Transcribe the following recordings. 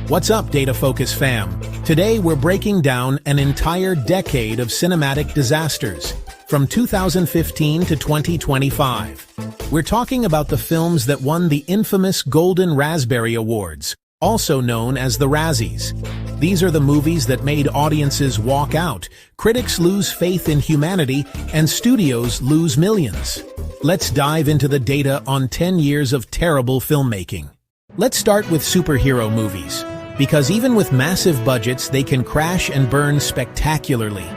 What's up, DataFocus fam? Today we're breaking down an entire decade of cinematic disasters, from 2015 to 2025. We're talking about the films that won the infamous Golden Raspberry Awards, also known as the Razzies. These are the movies that made audiences walk out, critics lose faith in humanity, and studios lose millions. Let's dive into the data on 10 years of terrible filmmaking. Let's start with superhero movies, because even with massive budgets, they can crash and burn spectacularly.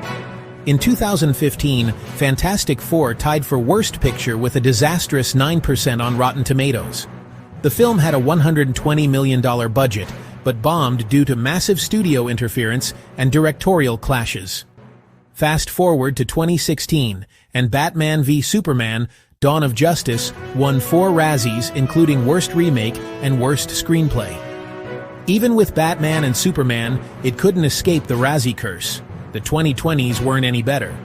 In 2015, Fantastic Four tied for Worst Picture with a disastrous 9% on Rotten Tomatoes. The film had a $120 million budget, but bombed due to massive studio interference and directorial clashes. Fast forward to 2016, and Batman v Superman: Dawn of Justice won 4 Razzies, including Worst Remake and Worst Screenplay. Even with Batman and Superman, it couldn't escape the Razzie curse. The 2020s weren't any better.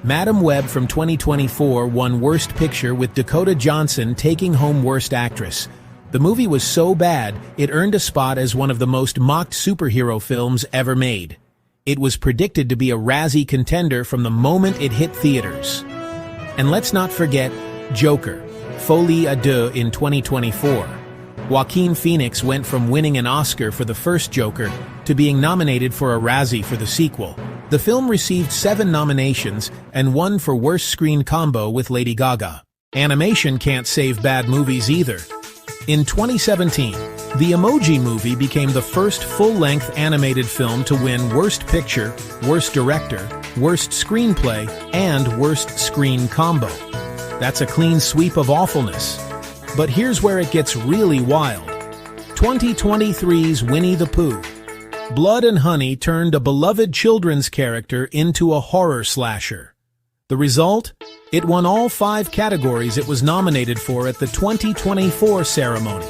Madam Web from 2024 won Worst Picture with Dakota Johnson taking home Worst Actress. The movie was so bad, it earned a spot as one of the most mocked superhero films ever made. It was predicted to be a Razzie contender from the moment it hit theaters. And let's not forget Joker, Folie à Deux in 2024. Joaquin Phoenix went from winning an Oscar for the first Joker to being nominated for a Razzie for the sequel. The film received 7 nominations and won for Worst Screen Combo with Lady Gaga. Animation can't save bad movies either. In 2017, the Emoji Movie became the first full-length animated film to win Worst Picture, Worst Director, Worst Screenplay, and Worst Screen Combo. That's a clean sweep of awfulness. But here's where it gets really wild. 2023's Winnie the Pooh. Blood and Honey turned a beloved children's character into a horror slasher. The result? It won all 5 categories it was nominated for at the 2024 ceremony.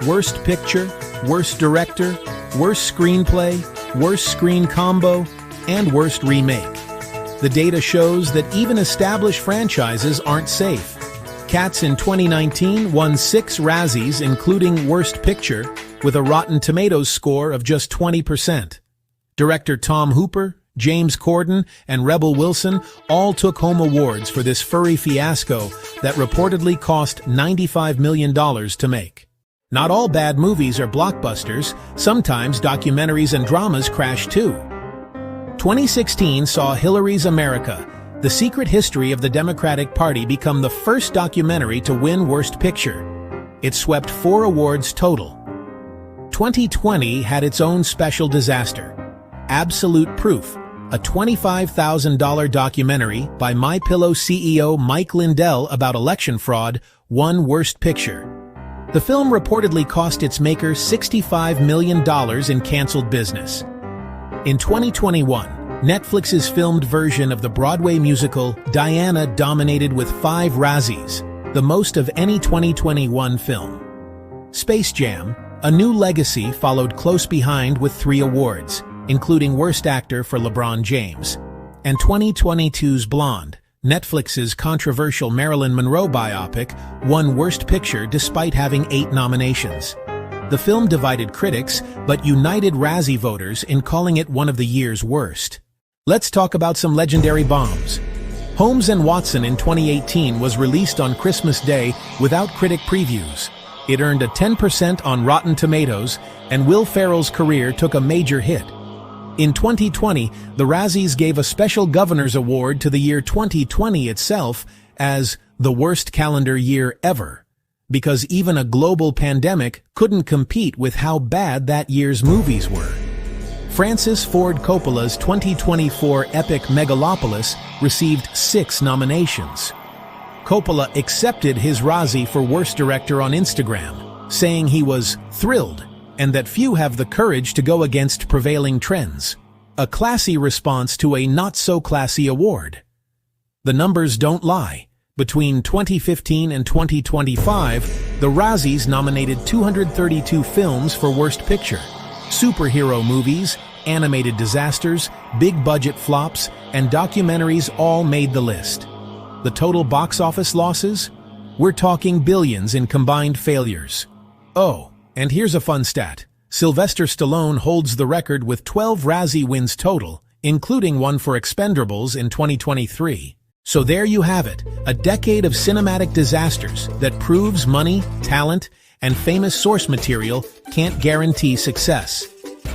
Worst Picture, Worst Director, Worst Screenplay, Worst Screen Combo, and Worst Remake. The data shows that even established franchises aren't safe. Cats in 2019 won 6 Razzies, including Worst Picture, with a Rotten Tomatoes score of just 20%. Director Tom Hooper, James Corden, and Rebel Wilson all took home awards for this furry fiasco that reportedly cost $95 million to make. Not all bad movies are blockbusters. Sometimes documentaries and dramas crash too. 2016 saw Hillary's America: The Secret History of the Democratic Party become the first documentary to win Worst Picture. It swept 4 awards total. 2020 had its own special disaster. Absolute Proof, a $25,000 documentary by MyPillow CEO Mike Lindell about election fraud, won Worst Picture. The film reportedly cost its maker $65 million in canceled business. In 2021, Netflix's filmed version of the Broadway musical Diana dominated with 5 Razzies, the most of any 2021 film. Space Jam: A New Legacy followed close behind with 3 awards, including Worst Actor for LeBron James. And 2022's Blonde, Netflix's controversial Marilyn Monroe biopic, won Worst Picture despite having 8 nominations. The film divided critics, but united Razzie voters in calling it one of the year's worst. Let's talk about some legendary bombs. Holmes & Watson in 2018 was released on Christmas Day without critic previews. It earned a 10% on Rotten Tomatoes, and Will Ferrell's career took a major hit. In 2020, the Razzies gave a special Governor's Award to the year 2020 itself as the worst calendar year ever, because even a global pandemic couldn't compete with how bad that year's movies were. Francis Ford Coppola's 2024 epic Megalopolis received 6 nominations. Coppola accepted his Razzie for Worst Director on Instagram, saying he was thrilled and that few have the courage to go against prevailing trends. A classy response to a not-so-classy award. The numbers don't lie. Between 2015 and 2025, the Razzies nominated 232 films for Worst Picture. Superhero movies, animated disasters, big-budget flops, and documentaries all made the list. The total box office losses? We're talking billions in combined failures. Oh, and here's a fun stat. Sylvester Stallone holds the record with 12 Razzie Wins total, including one for Expendables in 2023. So there you have it, a decade of cinematic disasters that proves money, talent, and famous source material can't guarantee success.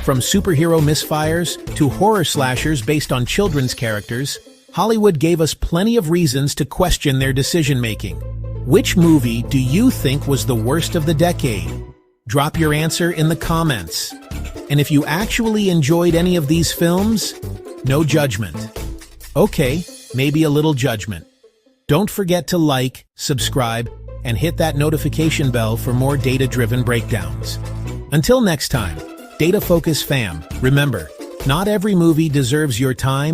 From superhero misfires to horror slashers based on children's characters, Hollywood gave us plenty of reasons to question their decision-making. Which movie do you think was the worst of the decade? Drop your answer in the comments. And if you actually enjoyed any of these films, no judgment. Okay, maybe a little judgment. Don't forget to like, subscribe, and hit that notification bell for more data-driven breakdowns. Until next time, Data Focus fam, remember, not every movie deserves your time.